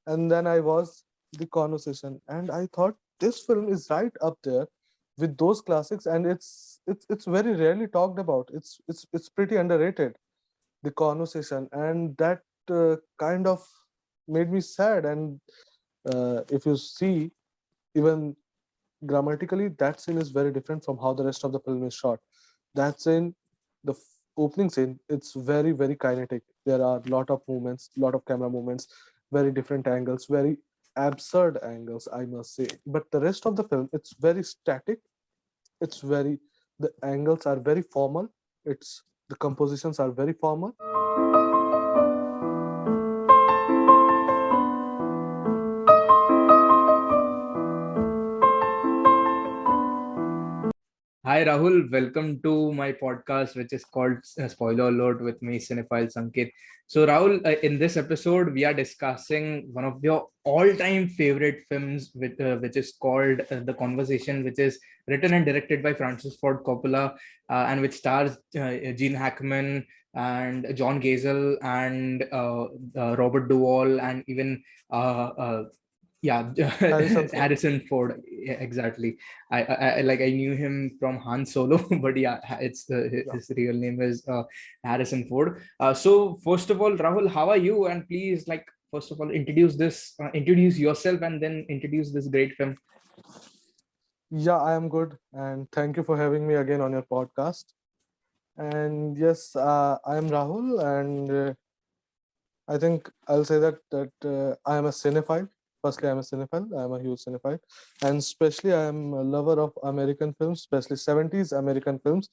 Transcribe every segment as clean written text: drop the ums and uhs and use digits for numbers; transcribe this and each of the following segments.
and then I was The Conversation, and I thought this film is right up there with those classics, and it's very rarely talked about. It's pretty underrated, The Conversation, and that kind of made me sad. And if you see, even grammatically, that scene is very different from how the rest of the film is shot. That scene, opening scene, it's very kinetic. There are a lot of movements, lot of camera movements, very different angles, very absurd angles, I must say. But the rest of the film, it's very static. It's very the angles are very formal. It's the compositions are very formal. Hi Rahul, welcome to my podcast, which is called Spoiler Alert with me, Cinephile Sanket. So Rahul, in this episode, we are discussing one of your all-time favorite films, which is called The Conversation, which is written and directed by Francis Ford Coppola, and which stars Gene Hackman and John Cazale and Robert Duvall and even yeah, Harrison Ford. Harrison Ford. Yeah, exactly. I knew him from Han Solo, but yeah, it's Yeah. his real name is Harrison Ford. So first of all, Rahul, how are you? And please, first of all, introduce yourself, and then introduce this great film. Yeah, I am good, and thank you for having me again on your podcast. And yes, I am Rahul, and I think I'll say that I am a cinephile. Firstly, I'm a cinephile. I'm a huge cinephile, and especially I am a lover of American films, especially 70s American films.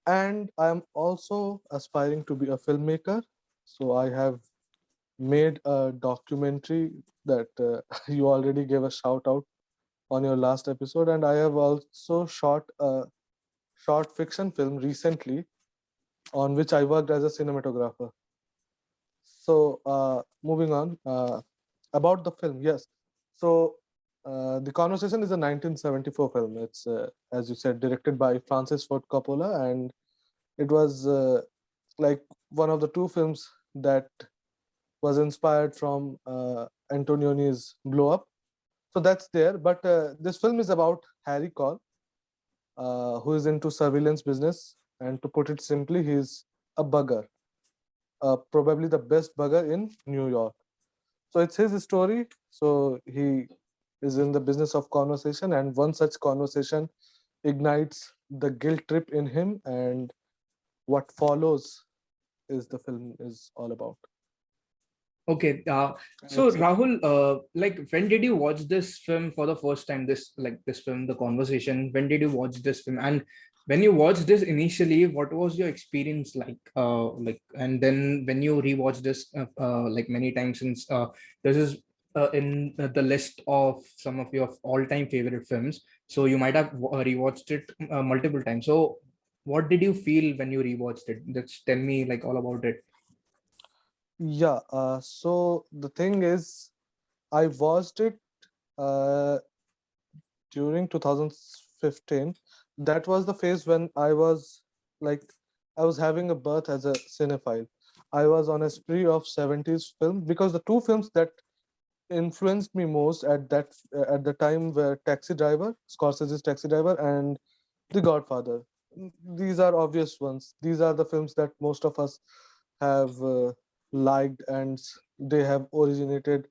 And I am also aspiring to be a filmmaker. So I have made a documentary that you already gave a shout out on your last episode, and I have also shot a short fiction film recently on which I worked as a cinematographer. So, moving on about the film, yes. So, The Conversation is a 1974 film. It's, as you said, directed by Francis Ford Coppola, and it was like one of the two films that was inspired from Antonioni's Blow Up. So that's there. But this film is about Harry Cole, who is into surveillance business, and to put it simply, he's a bugger, probably the best bugger in New York. So it's his story. So he is in the business of conversation, and one such conversation ignites the guilt trip in him, and what follows is the film is all about. Okay. So It's Rahul, when did you watch this film for the first time? This film, The Conversation. When did you watch this film? And when you watched this initially, what was your experience like? And then when you rewatched this, many times, since this is in the list of some of your all-time favorite films, so you might have rewatched it multiple times. So, what did you feel when you rewatched it? Just tell me like all about it. Yeah. So the thing is, I watched it uh, during 2015. That was the phase when like I was having a birth as a cinephile. I was on a spree of 70s film because the two films that influenced me most at the time were Taxi Driver, Scorsese's Taxi Driver, and The Godfather. These are obvious ones. These are the films that most of us have liked, and they have originated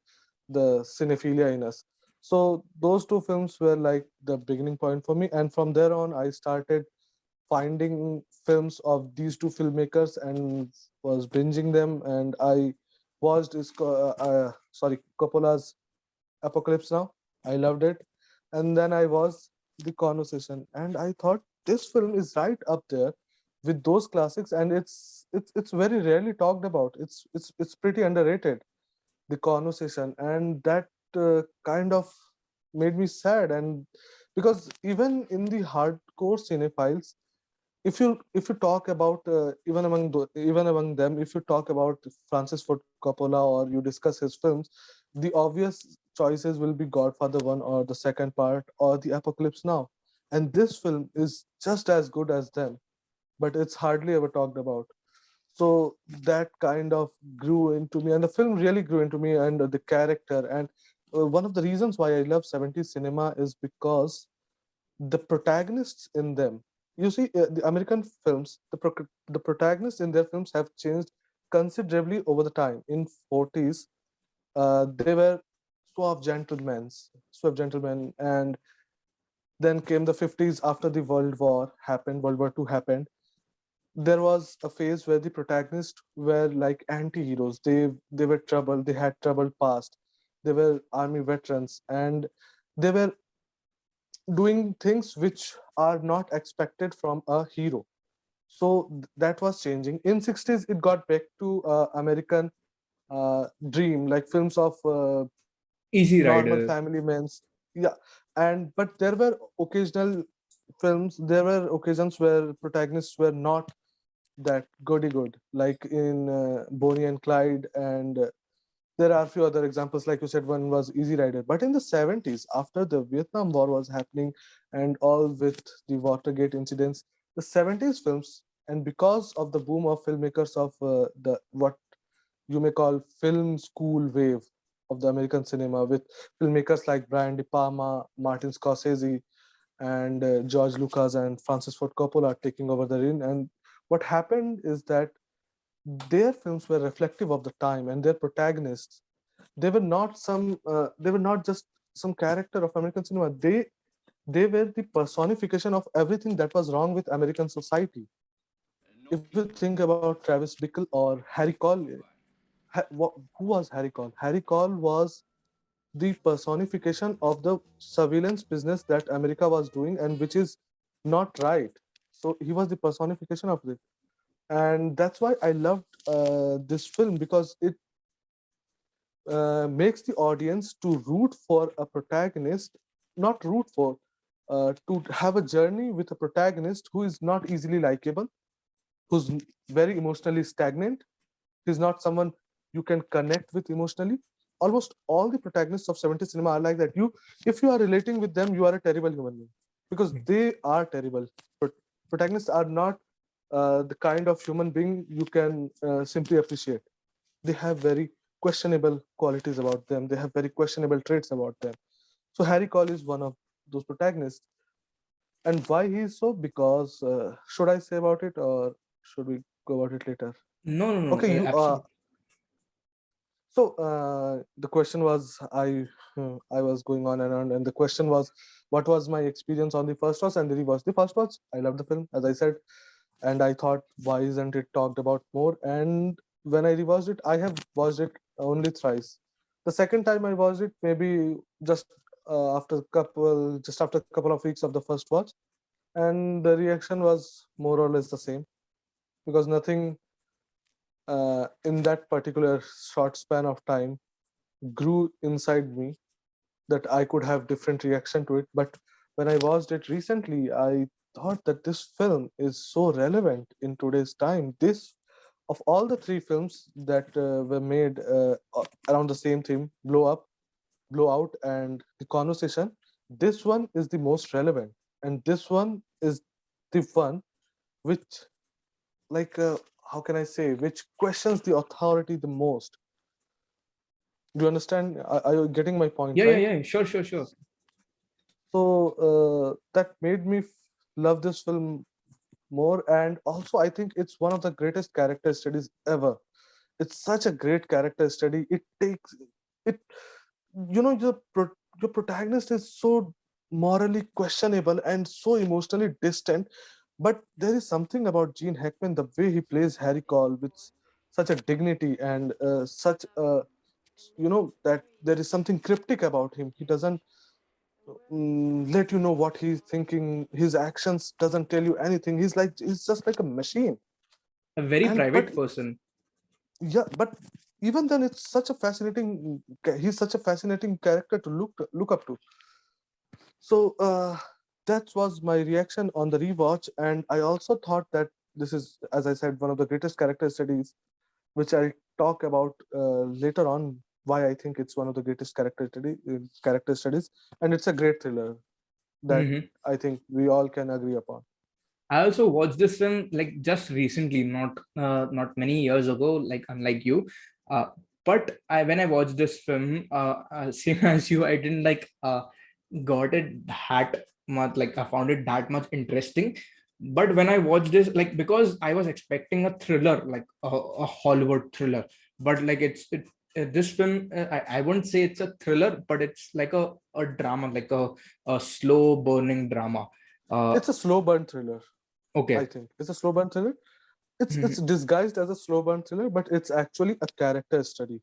the cinephilia in us. So those two films were like the beginning point for me, and from there on, I started finding films of these two filmmakers and was binging them. And I watched Coppola's Apocalypse Now. I loved it. And then I was The Conversation, and I thought this film is right up there with those classics, and it's very rarely talked about. It's pretty underrated, The Conversation, and that kind of made me sad. And because even in the hardcore cinephiles, if you talk about even among them, if you talk about Francis Ford Coppola or you discuss his films, the obvious choices will be Godfather 1 or the second part or the Apocalypse Now, and this film is just as good as them, but it's hardly ever talked about. So that kind of grew into me, and the film really grew into me, and the character. And one of the reasons why I love 70s cinema is because the protagonists in them, you see, the American films, the protagonists in their films have changed considerably over the time. In 40s, they were suave gentlemen, and then came the 50s. After the World War II happened, there was a phase where the protagonists were like anti-heroes. They were troubled, they had troubled past, they were army veterans, and they were doing things which are not expected from a hero. So that was changing. In 60s, it got back to American dream, like films of Easy normal Rider. family men's. Yeah. And but there were occasional films, there were occasions where protagonists were not that goody good, like in Bonnie and Clyde, and there are a few other examples. Like you said, one was Easy Rider. But in the 70s, after the Vietnam War was happening, and all with the Watergate incidents, the 70s films, and because of the boom of filmmakers of the what you may call film school wave of the American cinema, with filmmakers like Brian De Palma, Martin Scorsese, and George Lucas and Francis Ford Coppola taking over the reign. And what happened is that their films were reflective of the time, and their protagonists, they were not just some character of American cinema. They were the personification of everything that was wrong with American society. If you think about Travis Bickle or Harry Cole, who was Harry Cole? Harry Cole was the personification of the surveillance business that America was doing, and which is not right. So he was the personification of it, and that's why I loved this film, because it makes the audience to root for a protagonist, not root for, to have a journey with a protagonist who is not easily likable, who's very emotionally stagnant. He's not someone you can connect with emotionally. Almost all the protagonists of 70s cinema are like that. If you are relating with them, you are a terrible human being, because they are terrible. Protagonists are not the kind of human being you can simply appreciate. They have very questionable qualities about them. They have very questionable traits about them. So Harry Cole is one of those protagonists. And why he is so? Because should I say about it, or should we go about it later? No, no, no, Okay, you. absolutely. So the question was, I was going on and on, and the question was, what was my experience on the first watch and the rewatch? The first watch, I loved the film, as I said, and I thought, why isn't it talked about more? And when I rewatched it, I have watched it only thrice. The second time I watched it, maybe just just after a couple of weeks of the first watch, and the reaction was more or less the same, because nothing in that particular short span of time grew inside me that I could have different reaction to it. But when I watched it recently, I thought that this film is so relevant in today's time. This, of all the three films that were made around the same theme, Blow Up, Blow Out, and The Conversation, this one is the most relevant, and this one is the one which, like, how can I say, which questions the authority the most. Do you understand? Are you getting my point, Yeah, yeah, right? yeah. Sure, sure, sure. So that made me love this film more, and also I think it's one of the greatest character studies ever. It's such a great character study. It takes it, your protagonist is so morally questionable and so emotionally distant, but there is something about Gene Hackman, the way he plays Harry Cole, with such a dignity and such a, that there is something cryptic about him. He doesn't let you know what he's thinking. His actions doesn't tell you anything. He's just like a machine. A very And but private person. yeah, but even then, it's such a fascinating. He's such a fascinating character to look up to. So that was my reaction on the rewatch, and I also thought that this is, as I said, one of the greatest character studies, which I talk about later on. Why I think it's one of the greatest character studies, and it's a great thriller that Hmm. I think we all can agree upon. I also watched this film like just recently, not many years ago, like unlike you. Uh, but when I watched this film, same as you, I didn't like got it that much. Like I found it that much interesting. But when I watched this, like because I was expecting a thriller, like a Hollywood thriller, but like this film, I wouldn't say it's a thriller, but it's like a drama, like a slow burning drama. Uh, It's a slow burn thriller. I okay. think it's a slow burn thriller. It's disguised as a slow burn thriller, but it's actually a character study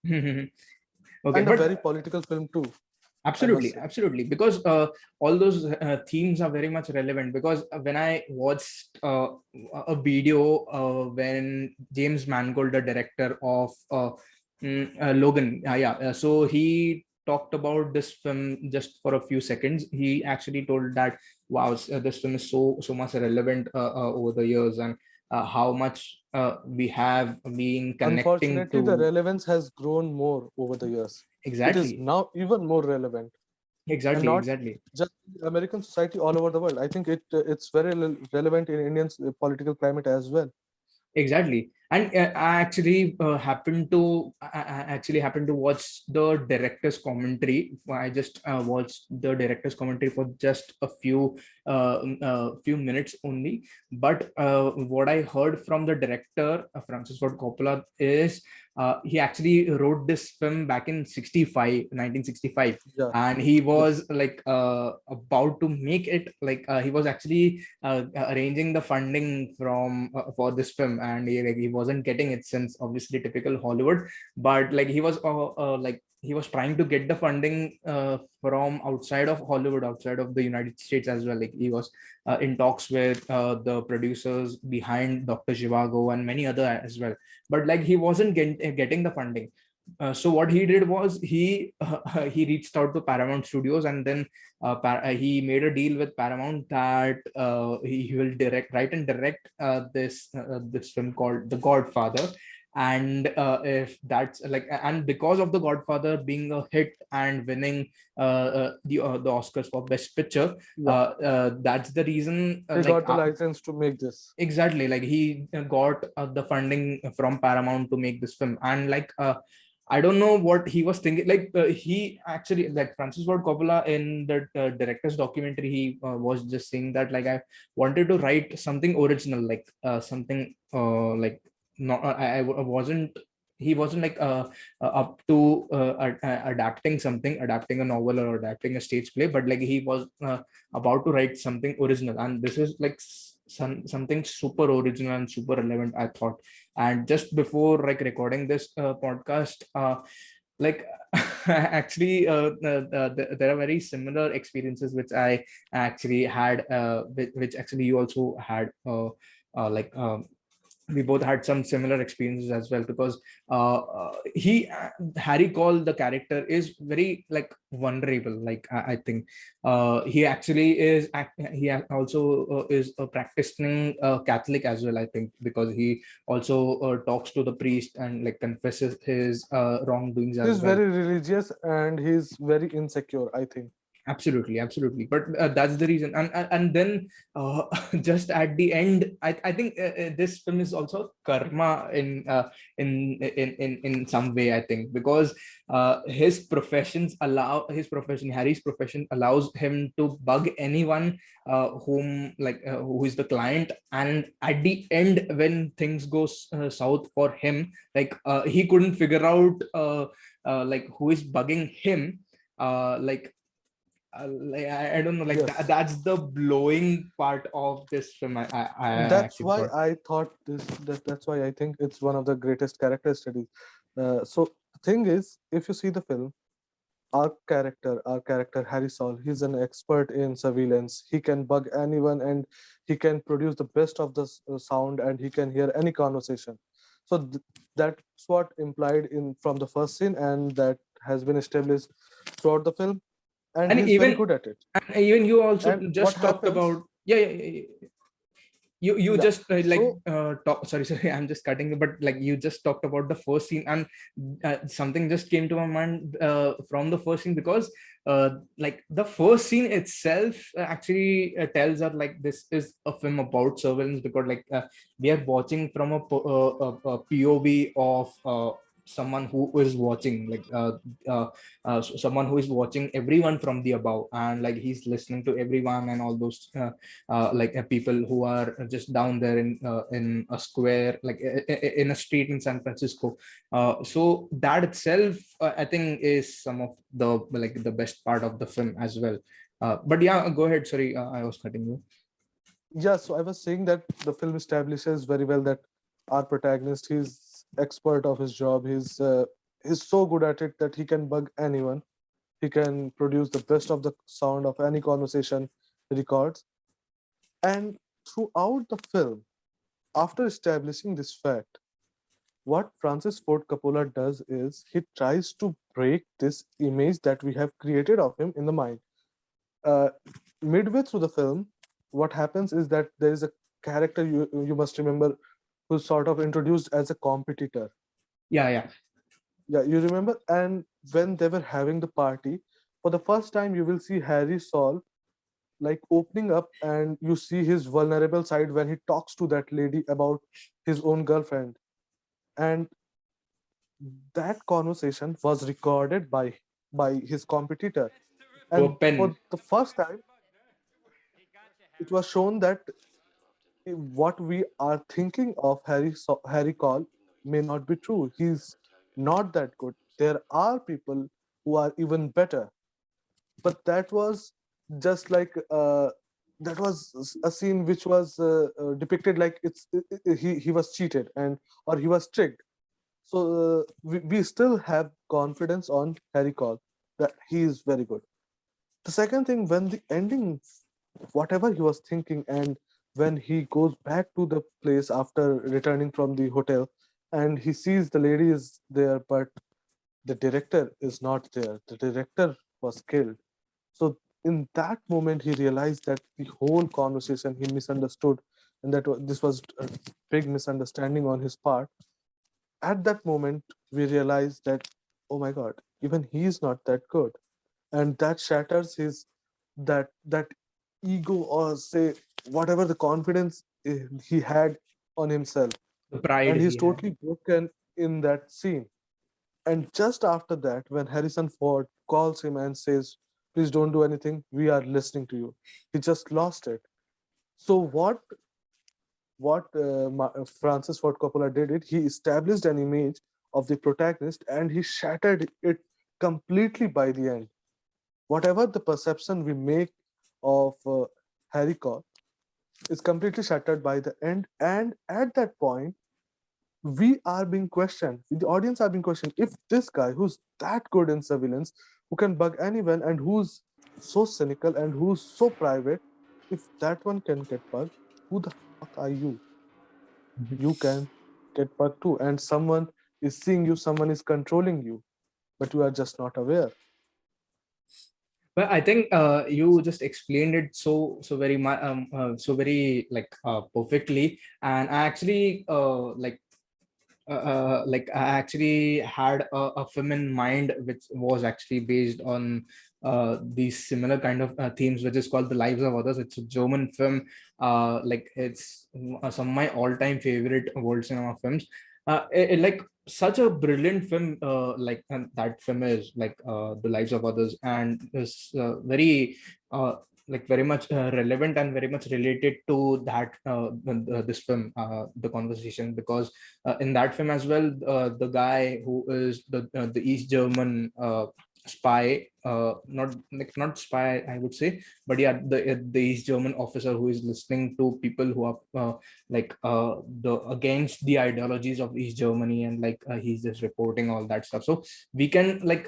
Okay, and a but very political film too, I must absolutely, say. absolutely, because all those themes are very much relevant. Because when I watched a video when James Mangold, the director of Logan, yeah, so he talked about this film just for a few seconds. He actually told that wow, this film is so much relevant over the years, and how much we have been connecting Unfortunately, the to. relevance has grown more over the years. It is Exactly, now even more relevant, and exactly, not exactly. just in American society, all over the world. I think it's very relevant in Indian political climate as well. Exactly, and I actually actually happened to watch the director's commentary. I just watched the director's commentary for just a few minutes only. But what I heard from the director, Francis Ford Coppola, is he actually wrote this film back in 1965, Yeah. and he was Yes. like about to make it. Like he was actually arranging the funding from for this film, and he wasn't getting it, since obviously typical Hollywood. But like he was trying to get the funding from outside of Hollywood, outside of the United States as well. Like he was in talks with the producers behind Dr. Zhivago and many other as well. But like he wasn't getting the funding. So what he did was he reached out to Paramount Studios, and then he made a deal with Paramount that he will write and direct this film called The Godfather. And if that's like, and because of The Godfather being a hit and winning the Oscars for Best Picture, Yeah. that's the reason. He got the license to make this. Exactly, like he got the funding from Paramount to make this film. And like I don't know what he was thinking. Like he actually, like Francis Ford Coppola in the director's documentary, he was just saying that like I wanted to write something original, like something like not I wasn't. He wasn't like up to adapting a novel or adapting a stage play, but like he was about to write something original, and this is like something super original and super relevant, I thought. And just before like recording this podcast, like actually there are very similar experiences which I actually had, which actually you also had, like we both had some similar experiences as well. Because he Harry Cole, the character, is very like vulnerable. Like I think he actually also is a practicing Catholic as well, I think, because he also talks to the priest and like confesses his wrongdoings as He's well. very religious and he's very insecure, I think. Absolutely, absolutely. But that's the reason. And then just at the end, I think this film is also karma in some way, I think, because his profession, Harry's profession, allows him to bug anyone who is the client. And at the end, when things go south for him, like he couldn't figure out like who is bugging him. Like like I don't know, like Yes. that's the blowing part of this film. I That's actually why thought. I thought that's why I think it's one of the greatest character studies. So the thing is, if you see the film, our character Harry Saul, he's an expert in surveillance. He can bug anyone, and he can produce the best of the sound, and he can hear any conversation. So that's what implied in from the first scene, and that has been established throughout the film, and And he's very even good at it. and even you also And what just talked happens? about, yeah, yeah, yeah, yeah. you Yeah. just So talk, sorry sorry, I'm just cutting you, but like you just talked about the first scene, and something just came to my mind from the first scene, because like the first scene itself actually tells us like this is a film about surveillance, because like we are watching from a POV of someone who is watching, like someone who is watching everyone from the above, and like he's listening to everyone and all those like people who are just down there in a square, like in a street in San Francisco. So that itself, I think, is some of the like the best part of the film as well. But yeah, go ahead. Sorry, I was cutting you. yeah, so I was saying that the film establishes very well that our protagonist, he's expert of his job. He's so good at it that he can bug anyone. He can produce the best of the sound of any conversation he records. And throughout the film, after establishing this fact, what Francis Ford Coppola does is he tries to break this image that we have created of him in the mind. Uh, Midway through the film, what happens is that there is a character you must remember who's sort of introduced as a competitor. Yeah, yeah. Yeah, you remember? And when they were having the party, for the first time, you will see Harry Saul like opening up, and you see his vulnerable side when he talks to that lady about his own girlfriend. And that conversation was recorded by his competitor. To a And pen. for the first time, it was shown that what we are thinking of Harry Cole may not be true. He's not that good. There are people who are even better. But that was just like that was a scene which was depicted like he was cheated and or he was tricked. So we still have confidence on Harry Cole that he is very good. The second thing, when the ending, whatever he was thinking, and when he goes back to the place after returning from the hotel, and he sees the lady is there, but the director is not there. The director was killed. So in that moment, he realized that the whole conversation he misunderstood, and this was a big misunderstanding on his part. At that moment, we realized that, oh my God, even he is not that good, and that shatters his that ego, or say whatever the confidence he had on himself, The pride and he's he had. totally broken in that scene. And just after that, when Harrison Ford calls him and says, please don't do anything, we are listening to you, he just lost it. So what Francis Ford Coppola did it, he established an image of the protagonist and he shattered it completely by the end. Whatever the perception we make of Harry Cole is completely shattered by the end. And at that point, we are being questioned. The audience are being questioned. If this guy who's that good in surveillance, who can bug anyone, and who's so cynical and who's so private, if that one can get bugged, who the fuck are you? You can get bugged too. And someone is seeing you, someone is controlling you, but you are just not aware. But I think you just explained it so very much, so very like perfectly, and I actually like I actually had a film in mind which was actually based on these similar kind of themes, which is called The Lives of Others. It's a German film. Like it's some of my all-time favorite world cinema films. Like such a brilliant film. Like and that film is like The Lives of Others, and is very. Like very much relevant and very much related to that this film, the conversation, because in that film as well, the guy who is the East German spy, not like not spy, I would say, but yeah, the East German officer who is listening to people who are like the against the ideologies of East Germany, and like he's just reporting all that stuff. So we can like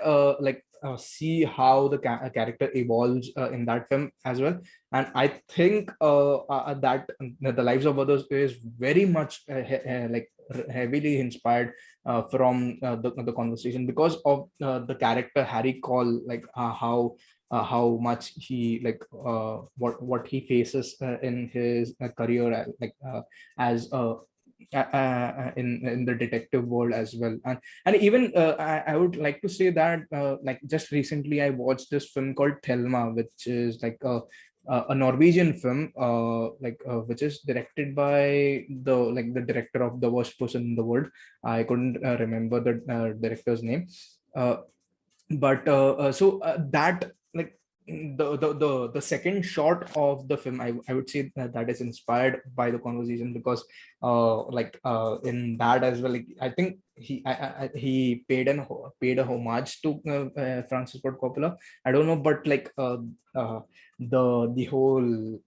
see how the character evolves in that film as well. And I think that The Lives of Others is very much like heavily inspired from the conversation, because of the character Harry Cole, like how how much he what he faces in his career, as in the detective world as well. And even I would like to say that like just recently I watched this film called Thelma, which is like a Norwegian film, which is directed by the director of The Worst Person in the World. I couldn't remember the director's name. Uh, but so that like the second shot of the film, I would say that is inspired by the conversation, because in that as well, like, I think he paid a homage to Francis Ford Coppola. I don't know, but uh, the whole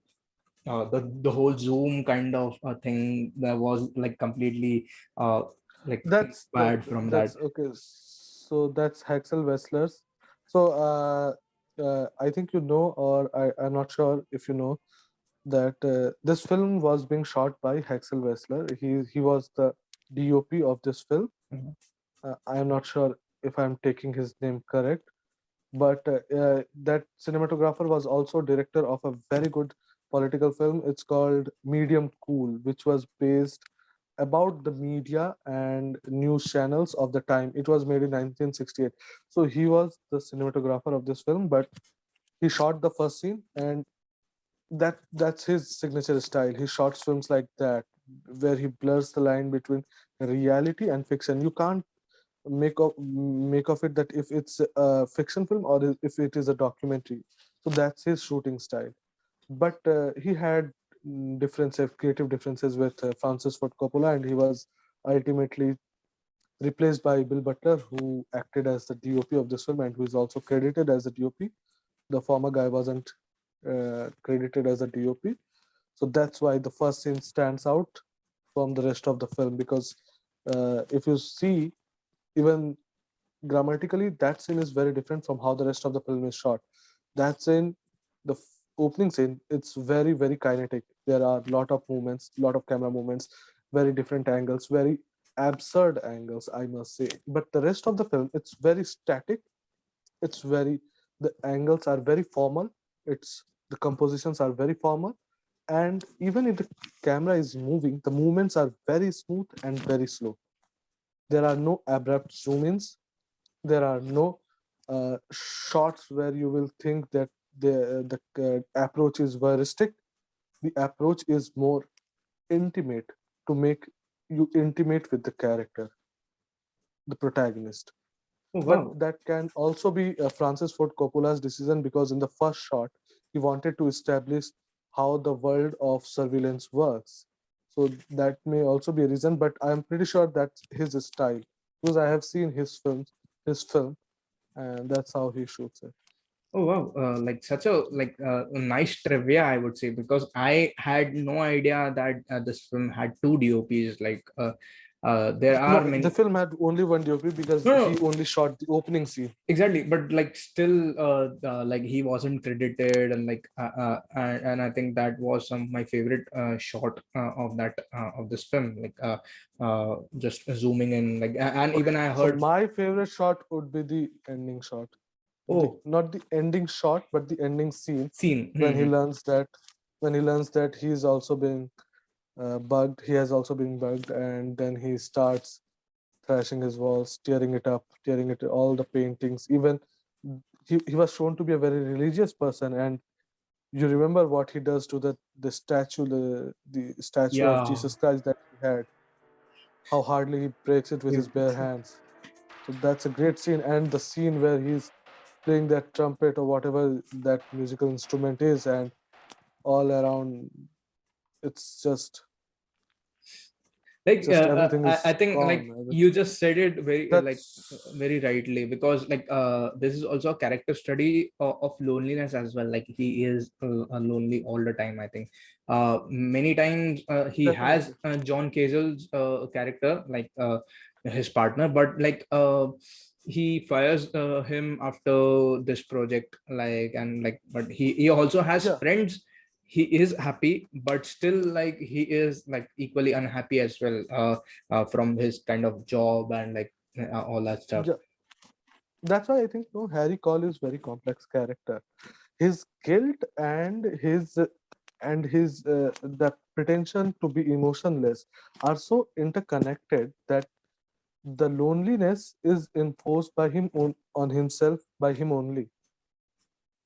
the whole Zoom kind of thing that was like completely uh, That's that. inspired from that. That's okay. So that's Haxel Wessler's. So I think you know, or I'm not sure if you know that this film was being shot by Haxel Wessler. He was the DOP of this film. Mhm. I am not sure if I'm taking his name correct, but that cinematographer was also director of a very good political film. It's called Medium Cool, which was based about the media and news channels of the time. It was made in 1968. So he was the cinematographer of this film, but he shot the first scene, and that's his signature style. He shot films like that, where he blurs the line between reality and fiction. You can't make of it that if it's a fiction film or if it is a documentary. So that's his shooting style. But he had differences, creative differences with Francis Ford Coppola, and he was ultimately replaced by Bill Butler, who acted as the DOP of this film and who is also credited as the DOP. The former guy wasn't credited as a DOP, so that's why the first scene stands out from the rest of the film, because if you see, even grammatically, that scene is very different from how the rest of the film is shot. That scene, the opening scene, it's very, very kinetic. There are a lot of movements, lot of camera movements, very different angles, very absurd angles, I must say. But the rest of the film, it's very static. It's very, the angles are very formal. It's the compositions are very formal, and even if the camera is moving, the movements are very smooth and very slow. There are no abrupt zoom ins. There are no shots where you will think that the approach is voyeuristic. The approach is more intimate, to make you intimate with the character, the protagonist. Oh But wow. that can also be Francis Ford Coppola's decision, because in the first shot, he wanted to establish how the world of surveillance works. So that may also be a reason, but I'm pretty sure that's his style, because I have seen his film, and that's how he shoots it. Oh wow, like such a nice trivia, I would say, because I had no idea that this film had two DOPs. There are No, the many. film had only one DOP because No, he no, only shot the opening scene. exactly, but like still, like he wasn't credited, and I think that was some of my favorite shot of that of this film. Just zooming in, and Okay, even I so heard. my favorite shot would be the ending shot. The Oh, not the ending shot, but the ending scene, scene. when he Mhm. learns that when he learns that he's also been bugged. He has also been bugged, and then he starts thrashing his walls, tearing it up, tearing it all the paintings. Even he was shown to be a very religious person, and you remember what he does to the statue, the statue of Yeah. Jesus Christ that he had, how hardly he breaks it with his bare hands. So that's a great scene. And the scene where he's playing that trumpet or whatever that musical instrument is, and all around, it's just everything I is think like gone. you just said it very That's very rightly, because this is also a character study of loneliness as well. Like he is lonely all the time, I think. Many times he has definitely. John Casel's character, his partner, but he fires him after this project, but he also has Yeah, friends. He is happy, but still like he is like equally unhappy as well, from his kind of job and all that stuff. yeah. That's why I think no Harry Cole is very complex character. His guilt and his the pretension to be emotionless are so interconnected that the loneliness is enforced by on himself by him only.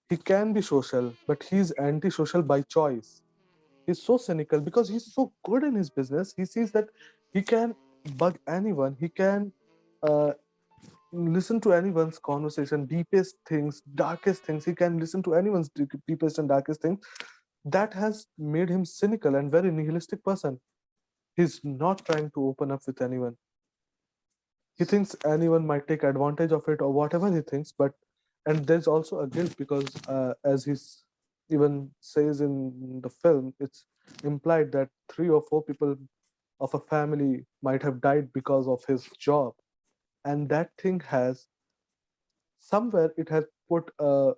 He can be social, but he's antisocial by choice. He's so cynical because he's so good in his business. He sees that he can bug anyone. He can uh, listen to anyone's conversation, deepest things, darkest things. He can listen to anyone's deepest and darkest things. That has made him cynical and very nihilistic person. He's not trying to open up with anyone. He thinks anyone might take advantage of it or whatever he thinks, but and there's also a guilt because as he's even says in the film, it's implied that 3 or 4 people of a family might have died because of his job, and that thing has somewhere it has put a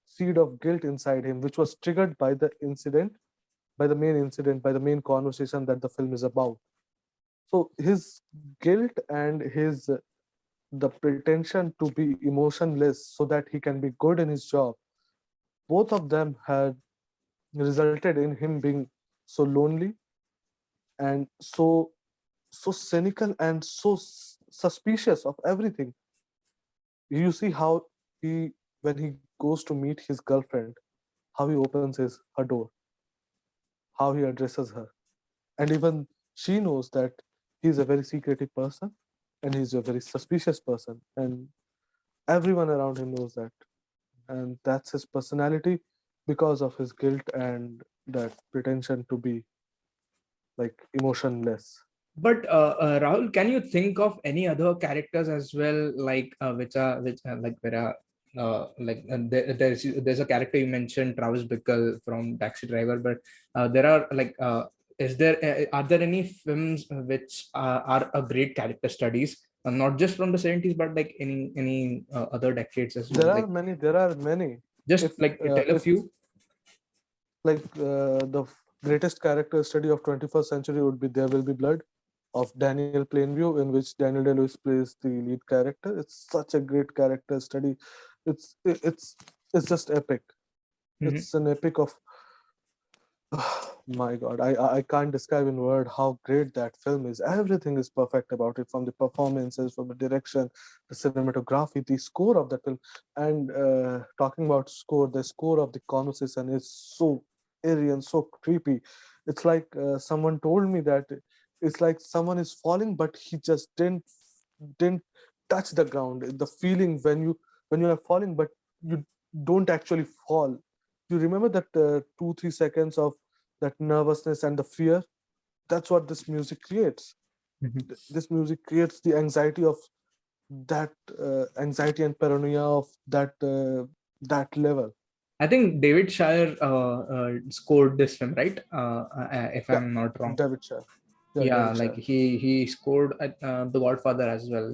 seed of guilt inside him, which was triggered by the incident, by the main conversation that the film is about. So his guilt and his the pretension to be emotionless so that he can be good in his job, both of them had resulted in him being so lonely and so cynical and so suspicious of everything. You see how he when he goes to meet his girlfriend, how he opens his her door, how he addresses her, and even she knows that he's a very secretive person and he's a very suspicious person, and everyone around him knows that, and that's his personality because of his guilt and that pretension to be like emotionless. But Rahul, can you think of any other characters as well, like which like where there's a character you mentioned, Travis Bickle from Taxi Driver, but there are like are there any films which are a great character studies, not just from the 70s, but like any other decades as well, There are like many. There are many. just If like tell a if few. like the greatest character study of 21st century would be There Will Be Blood of Daniel Plainview, in which Daniel Day Lewis plays the lead character. It's such a great character study. It's it- it's it's just epic. Mhm. It's an epic of my God, I can't describe in word how great that film is. Everything is perfect about it, from the performances, from the direction, the cinematography, the score of the film. And talking about score, the score of the conversation is so eerie and so creepy. It's like someone told me that it's like someone is falling, but he just didn't touch the ground. The feeling when you are falling, but you don't actually fall. You remember that 2 3 seconds of that nervousness and the fear. That's what this music creates. Mhm. This music creates the anxiety of that anxiety and paranoia of that level. I think David Shire scored this film, right? If Yeah, I'm not wrong. David Shire. Yeah, Yeah, David like Shire. he scored at The Godfather as well,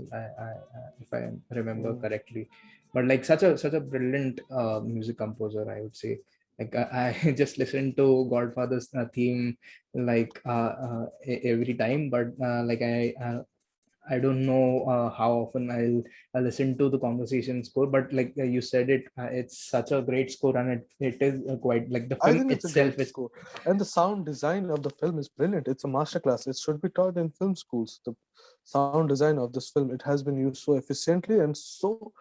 if I remember Mm. correctly. But like such a brilliant music composer, I would say. Like I just listen to Godfather's theme like every time, but I don't know how often I'll listen to the conversation score, but like you said, it's such a great score, and it is quite like the I film think it's a itself great is. score, and the sound design of the film is brilliant. It's a masterclass. It should be taught in film schools. The sound design of this film, it has been used so efficiently, and so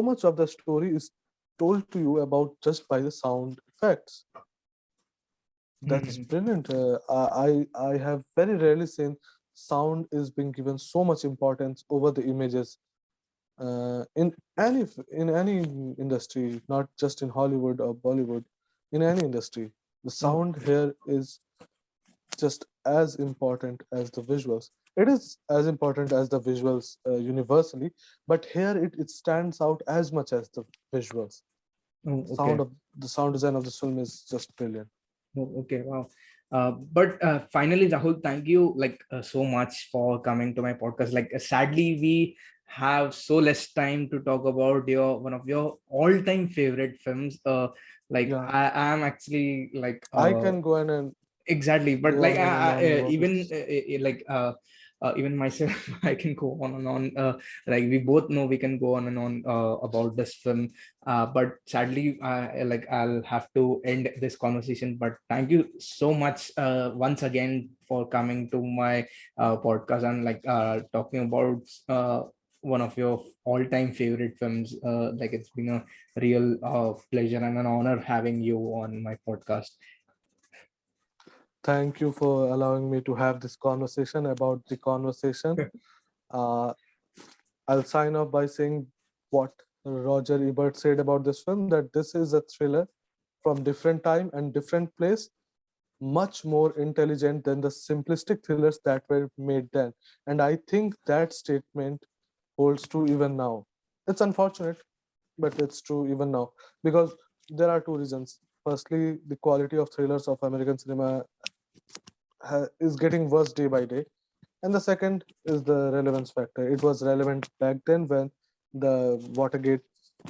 much of the story is told to you about just by the sound effects. That's Mhm. brilliant. I have very rarely seen sound is being given so much importance over the images in any industry, not just in Hollywood or Bollywood. In any industry, the Oh, sound here is just as important as the visuals. It is as important as the visuals universally, but here it stands out as much as the visuals. oh, Sound okay. of the sound design of this film is just brilliant. Oh, okay, wow. But finally, Rahul, thank you like so much for coming to my podcast. Like, sadly, we have so less time to talk about your one of your all-time favorite films. Like Yeah, I am actually like I can go in and exactly, but go like on and on about even this. even myself, I can go on and on. Like we both know, we can go on and on about this film. But sadly, I'll have to end this conversation. But thank you so much once again for coming to my podcast and talking about one of your all-time favorite films. Like it's been a real pleasure and an honor having you on my podcast. Thank you for allowing me to have this conversation about the conversation. Uh, I'll sign off by saying what Roger Ebert said about this film, that this is a thriller from different time and different place, much more intelligent than the simplistic thrillers that were made then. And I think that statement holds true even now. It's unfortunate, but it's true even now because there are two reasons. Firstly, the quality of thrillers of American cinema is getting worse day by day, and the second is the relevance factor. It was relevant back then when the Watergate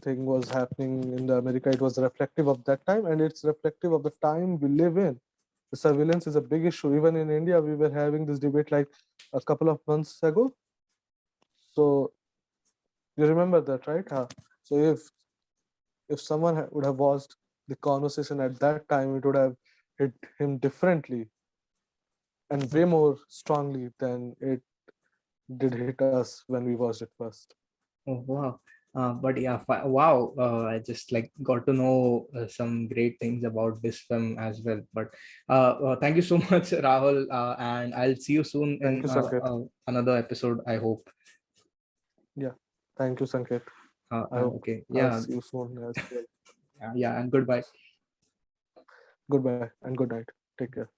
thing was happening in the America. It was reflective of that time, and it's reflective of the time we live in. The surveillance is a big issue. Even in India, we were having this debate like a couple of months ago. So you remember that, right? So if someone would have watched the conversation at that time, it would have hit him differently and way more strongly than it did hit us when we watched it first. Oh wow. But yeah, wow. I just like got to know some great things about this film as well. But thank you so much, Rahul. And I'll see you soon Thank you, in Sanket. another episode, I hope. Yeah, thank you, Sanket. I hope Okay. I'll Yeah. see you soon as well. Yeah. And goodbye. Goodbye and good night. Take care.